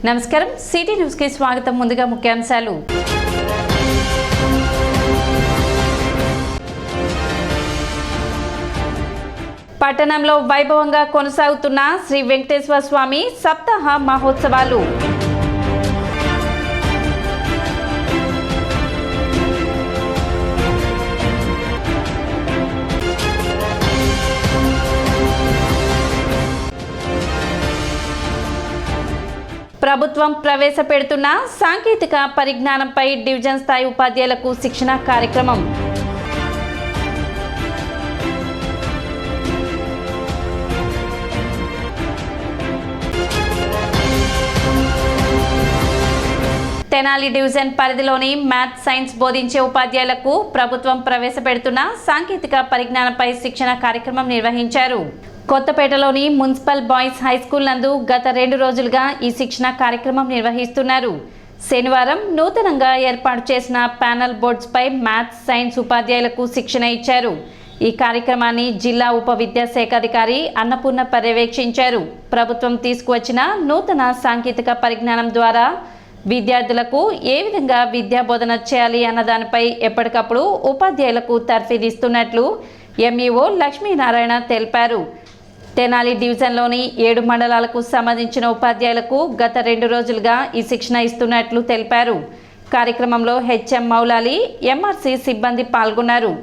నమస్కారం city news కి స్వాగతం. ముందుగా ముఖ్యాంశాలు. పట్టణంలో వైభవంగా కొనసాగుతున్న శ్రీ వెంకటేశ్వర స్వామి సప్తాహ మహోత్సవాలు. ప్రభుత్వం ప్రవేశపెడుతున్న సాంకేతిక పరిజ్ఞానంపై డివిజన్ స్థాయి ఉపాధ్యాయులకు శిక్షణ కార్యక్రమం. తెనాలి డివిజన్ పరిధిలోని మ్యాథ్స్ సైన్స్ బోధించే ఉపాధ్యాయులకు ప్రభుత్వం ప్రవేశపెడుతున్న సాంకేతిక పరిజ్ఞానంపై శిక్షణ కార్యక్రమం నిర్వహించారు. కొత్తపేటలోని మున్సిపల్ బాయ్స్ హై స్కూల్ నందు గత 2 రోజులుగా ఈ శిక్షణ కార్యక్రమం నిర్వహిస్తున్నారు. శనివారం నూతనంగా ఏర్పాటు చేసిన ప్యానల్ బోర్డ్స్ పై మ్యాథ్స్ సైన్స్ ఉపాధ్యాయులకు శిక్షణ ఇచ్చారు. ఈ కార్యక్రమాన్ని జిల్లా ఉప విద్యాశాఖ అధికారి అన్నపూర్ణ పర్యవేక్షించారు. ప్రభుత్వం తీసుకువచ్చిన నూతన సాంకేతిక పరిజ్ఞానం ద్వారా విద్యార్థులకు ఏ విధంగా విద్యా బోధన చేయాలి అన్న దానిపై ఎప్పటికప్పుడు ఉపాధ్యాయులకు తర్ఫీదిస్తున్నట్లు ఎంఈఓ లక్ష్మీనారాయణ తెలిపారు. తెనాలి డివిజన్లోని 7 మండలాలకు సంబంధించిన ఉపాధ్యాయులకు గత 2 రోజులుగా ఈ శిక్షణ ఇస్తున్నట్లు తెలిపారు. కార్యక్రమంలో హెచ్ఎం మౌలాలి, ఎంఆర్సి సిబ్బంది పాల్గొన్నారు.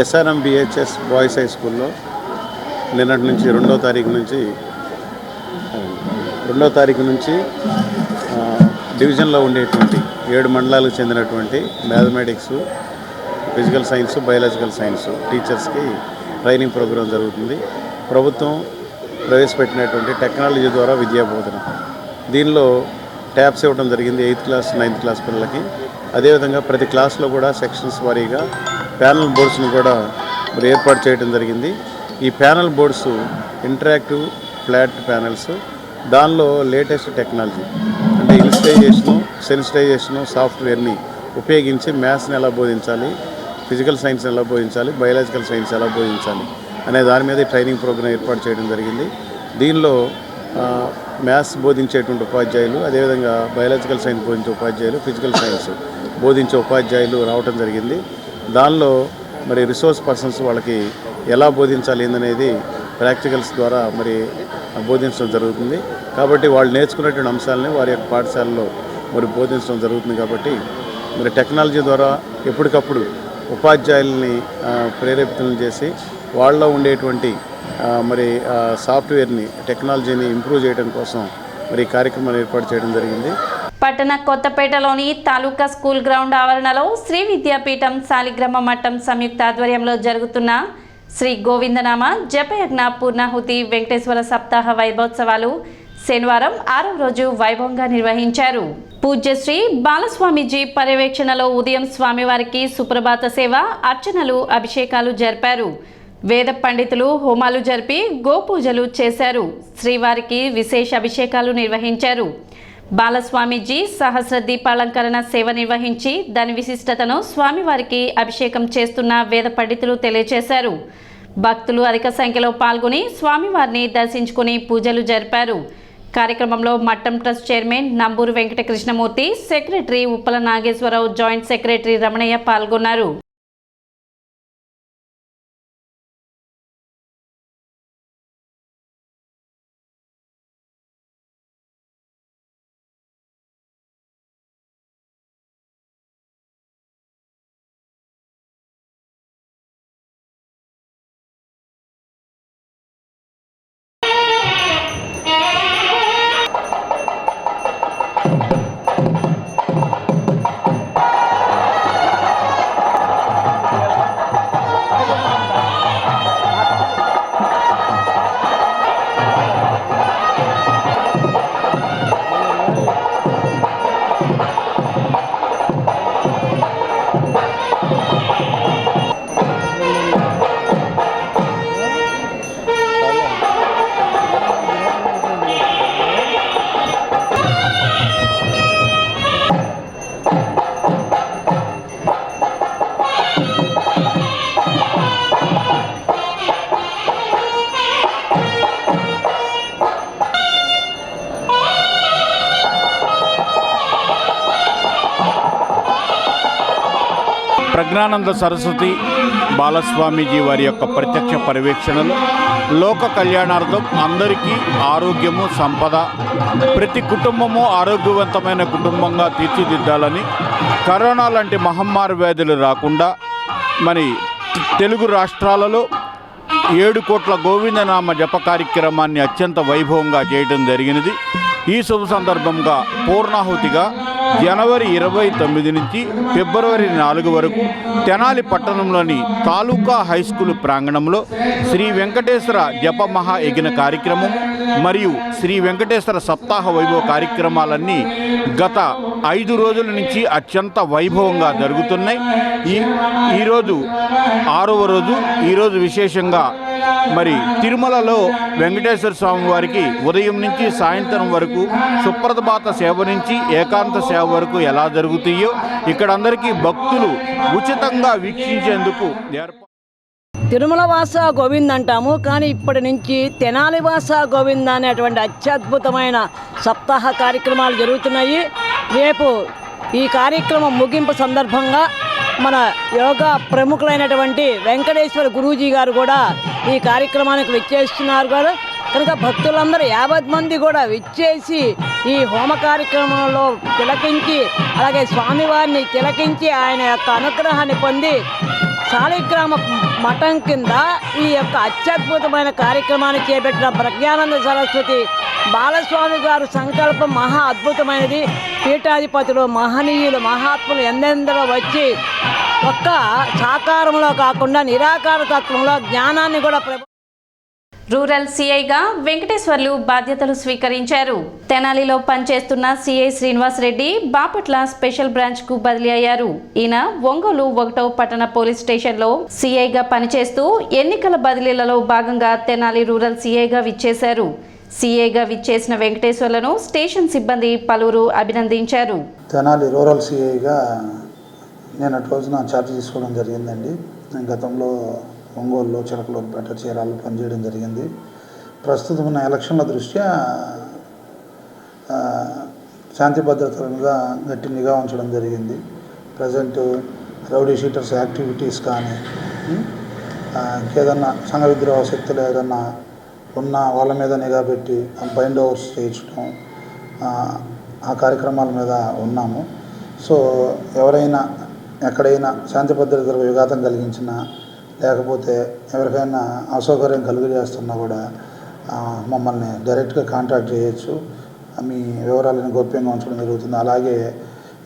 ఎస్ఆర్ఎం బిహెచ్ఎస్ బాయ్స్ హై స్కూల్లో నిన్నటి నుంచి 2వ తారీఖు నుంచి డివిజన్లో ఉండేటువంటి 7 మండలాలకు చెందినటువంటి mathematics, physical science, biological science టీచర్స్కి ట్రైనింగ్ ప్రోగ్రాం జరుగుతుంది. ప్రభుత్వం ప్రవేశపెట్టినటువంటి టెక్నాలజీ ద్వారా విద్యా బోధన, దీనిలో ట్యాబ్స్ ఇవ్వడం జరిగింది 8th క్లాస్ 9th క్లాస్ పిల్లలకి. అదేవిధంగా ప్రతి క్లాస్లో కూడా సెక్షన్స్ వారీగా ప్యానల్ బోర్డ్స్ని కూడా మరి ఏర్పాటు చేయడం జరిగింది. ఈ panel boards interactive flat panels, దానిలో లేటెస్ట్ టెక్నాలజీ అంటే ఇన్స్టైజేషను, సెన్సిటైజేషను సాఫ్ట్వేర్ని ఉపయోగించి మ్యాథ్స్ని ఎలా బోధించాలి, ఫిజికల్ సైన్స్ని ఎలా బోధించాలి, బయాలజికల్ సైన్స్ ఎలా బోధించాలి అనే దాని మీద ట్రైనింగ్ ప్రోగ్రాం ఏర్పాటు చేయడం జరిగింది. దీనిలో మ్యాథ్స్ బోధించేటువంటి ఉపాధ్యాయులు, అదేవిధంగా బయాలజికల్ సైన్స్ బోధించే ఉపాధ్యాయులు, ఫిజికల్ సైన్స్ బోధించే ఉపాధ్యాయులు రావడం జరిగింది. దానిలో మరి రిసోర్స్ పర్సన్స్ వాళ్ళకి ఎలా బోధించాలి ఏందనేది ప్రాక్టికల్స్ ద్వారా మరి బోధించడం జరుగుతుంది. కాబట్టి వాళ్ళు నేర్చుకునేటువంటి అంశాలని వారి యొక్క పాఠశాలలో మరి బోధించడం జరుగుతుంది. కాబట్టి మరి టెక్నాలజీ ద్వారా ఎప్పటికప్పుడు ఉపాధ్యాయుల్ని ప్రేరేపితం చేసి వాళ్ళలో ఉండేటువంటి మరి సాఫ్ట్వేర్ని, టెక్నాలజీని ఇంప్రూవ్ చేయడం కోసం మరి కార్యక్రమాలు ఏర్పాటు చేయడం జరిగింది. పట్టణ కొత్తపేటలోని తాలూకా స్కూల్ గ్రౌండ్ ఆవరణలో శ్రీ విద్యాపీఠం శాలిగ్రామ మఠం సంయుక్త ఆధ్వర్యంలో జరుగుతున్న శ్రీ గోవిందనామ జపయజ్ఞ పూర్ణాహుతి వెంకటేశ్వర సప్తాహ వైభవోత్సవాలు శనివారం 6వ రోజు వైభవంగా నిర్వహించారు. పూజ్యశ్రీ బాలస్వామిజీ పర్యవేక్షణలో ఉదయం స్వామివారికి సుప్రభాత సేవ, అర్చనలు, అభిషేకాలు జరిపారు. వేద పండితులు హోమాలు జరిపి గోపూజలు చేశారు. శ్రీవారికి విశేష అభిషేకాలు నిర్వహించారు. బాలస్వామిజీ సహస్ర దీపాలంకరణ సేవ నిర్వహించి దాని విశిష్టతను స్వామివారికి అభిషేకం చేస్తున్న వేద పండితులు తెలియజేశారు. భక్తులు అధిక సంఖ్యలో పాల్గొని స్వామివారిని దర్శించుకుని పూజలు జరిపారు. కార్యక్రమంలో మఠం trust chairman Namburu Venkata Krishnamurthy, secretary Uppala Nageswararao, joint secretary Ramanaiah పాల్గొన్నారు. ప్రజ్ఞానంద సరస్వతి బాలస్వామీజీ వారి యొక్క ప్రత్యక్ష పర్యవేక్షణలు లోక కళ్యాణార్థం అందరికీ ఆరోగ్యము సంపద, ప్రతి కుటుంబము ఆరోగ్యవంతమైన కుటుంబంగా తీర్చిదిద్దాలని, కరోనా లాంటి మహమ్మారి వ్యాధులు రాకుండా మరి తెలుగు రాష్ట్రాలలో 7 కోట్ల గోవిందనామ జప కార్యక్రమాన్ని అత్యంత వైభవంగా చేయడం జరిగినది. ఈ శుభ సందర్భంగా పూర్ణాహుతిగా జనవరి 29 నుంచి ఫిబ్రవరి 4 వరకు తెనాలి పట్టణంలోని తాలూకా హై స్కూల్ ప్రాంగణంలో శ్రీ వెంకటేశ్వర జప మహాయజ్ఞ కార్యక్రమం మరియు శ్రీ వెంకటేశ్వర సప్తాహ వైభవ కార్యక్రమాలన్నీ గత 5 రోజుల నుంచి అత్యంత వైభవంగా జరుగుతున్నాయి. ఈరోజు 6వ రోజు. ఈరోజు విశేషంగా మరి తిరుమలలో వెంకటేశ్వర స్వామి వారికి ఉదయం నుంచి సాయంత్రం వరకు సుప్రభాత సేవ నుంచి ఏకాంత సేవ వరకు ఎలా జరుగుతాయో ఇక్కడ అందరికీ భక్తులు ఉచితంగా వీక్షించేందుకు తిరుమల వాస గోవింద్ అంటాము, కానీ ఇప్పటి నుంచి తెనాలి వాస గోవింద్ అనేటువంటి అత్యద్భుతమైన సప్తాహ కార్యక్రమాలు జరుగుతున్నాయి. రేపు ఈ కార్యక్రమం ముగింపు సందర్భంగా మన యోగా ప్రముఖులైనటువంటి వెంకటేశ్వర గురూజీ గారు కూడా ఈ కార్యక్రమానికి విచ్చేస్తున్నారు కూడా. కనుక భక్తులందరూ 50 మంది కూడా విచ్చేసి ఈ హోమ కార్యక్రమంలో తిలకించి, అలాగే స్వామివారిని తిలకించి ఆయన యొక్క అనుగ్రహాన్ని పొంది శాలిగ్రామ మఠం కింద ఈ యొక్క అత్యద్భుతమైన కార్యక్రమాన్ని చేపట్టిన ప్రజ్ఞానంద సరస్వతి బాలస్వామి గారు సంకల్పం మహా అద్భుతమైనది. పీఠాధిపతులు, మహనీయులు, మహాత్ములు ఎందెందరో వచ్చి ఒక్క సాకారంలో కాకుండా నిరాకార తత్వంలో జ్ఞానాన్ని కూడా రూరల్ సిఐగా వెంకటేశ్వర్లు బాధ్యతలు స్వీకరించారు. తెనాలిలో పనిచేస్తున్న సిఐ శ్రీనివాస్ రెడ్డి బాపట్ల స్పెషల్ బ్రాంచ్కు బదిలీ అయ్యారు. ఈయన ఒంగోలు 1వ పట్టణ పోలీస్ స్టేషన్లో సిఐగా పనిచేస్తూ ఎన్నికల బదిలీలలో భాగంగా తెనాలి రూరల్ సిఐగా విచ్చేశారు. సిఐగా విచ్చేసిన వెంకటేశ్వర్లను స్టేషన్ సిబ్బంది పలువురు అభినందించారు. తెనాలి రూరల్ సిఐగా నేను అటు రోజున ఛార్జ్ తీసుకోవడం జరిగిందండి. నేను గతంలో ఒంగోలులో, చిలకలూరుపేట, చీరాల్లో పనిచేయడం జరిగింది. ప్రస్తుతం ఉన్న ఎలక్షన్ల దృష్ట్యా శాంతి భద్రతల మీద గట్టి నిఘా ఉంచడం జరిగింది. ప్రజెంట్ రౌడీ షీటర్స్ యాక్టివిటీస్ కానీ ఇంకేదన్నా సంఘ విద్రోహ శక్తులు ఏదన్నా ఉన్న వాళ్ళ మీద నిఘా పెట్టి బైండ్ ఓవర్స్ చేయించడం, ఆ కార్యక్రమాల మీద ఉన్నాము. సో ఎవరైనా ఎక్కడైనా శాంతి భద్రతలకు విఘాతం కలిగించినా, లేకపోతే ఎవరికైనా అసౌకర్యం కలుగజేస్తున్నా కూడా మమ్మల్ని డైరెక్ట్గా కాంటాక్ట్ చేయొచ్చు. మీ వివరాలను గోప్యంగా ఉంచడం జరుగుతుంది. అలాగే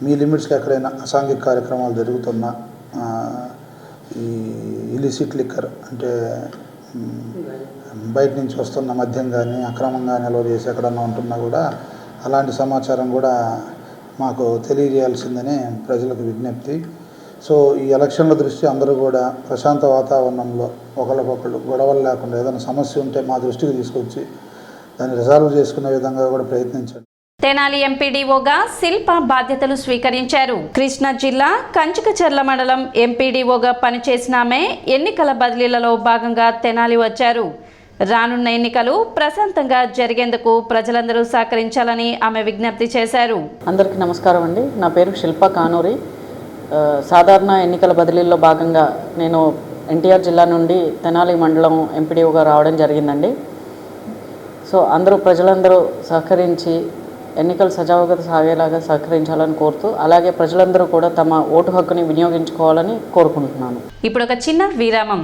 మీ లిమిట్స్కి ఎక్కడైనా అసాంఘిక కార్యక్రమాలు జరుగుతున్నా, ఈ ఇలిసిట్ లిక్కర్ అంటే బయట నుంచి వస్తున్న మద్యం కానీ అక్రమంగా నిల్వ చేసి ఎక్కడన్నా ఉంటున్నా కూడా అలాంటి సమాచారం కూడా మాకు తెలియజేయాల్సిందని ప్రజలకు విజ్ఞప్తి. సో ఈ ఎలక్షన్ల దృష్ట్యా అందరూ కూడా ప్రశాంత వాతావరణంలో ఒకరికొకళ్ళు గొడవలు లేకుండా ఏదైనా సమస్య ఉంటే మా దృష్టికి తీసుకొచ్చి దాన్ని రిజాల్వ్ చేసుకునే విధంగా కూడా ప్రయత్నించండి. తెనాలి ఎంపీడీఓగా శిల్ప బాధ్యతలు స్వీకరించారు. కృష్ణా జిల్లా కంచికచర్ల మండలం ఎంపీడీఓగా పనిచేసిన ఆమె ఎన్నికల బదిలీలలో భాగంగా తెనాలి వచ్చారు. రానున్న ఎన్నికలు ప్రశాంతంగా జరిగేందుకు ప్రజలందరూ సహకరించాలని ఆమె విజ్ఞప్తి చేశారు. అందరికీ నమస్కారం అండి. నా పేరు శిల్ప కానూరి. సాధారణ ఎన్నికల బదిలీల్లో భాగంగా నేను ఎన్టీఆర్ జిల్లా నుండి తెనాలి మండలం ఎంపీడీఓగా రావడం జరిగిందండి. సో ప్రజలందరూ సహకరించి ఎన్నికలు సజావుగా సాగేలాగా సహకరించాలని కోరుతూ, అలాగే ప్రజలందరూ కూడా తమ ఓటు హక్కుని వినియోగించుకోవాలని కోరుకుంటున్నాను. ఇప్పుడు ఒక చిన్న విరామం.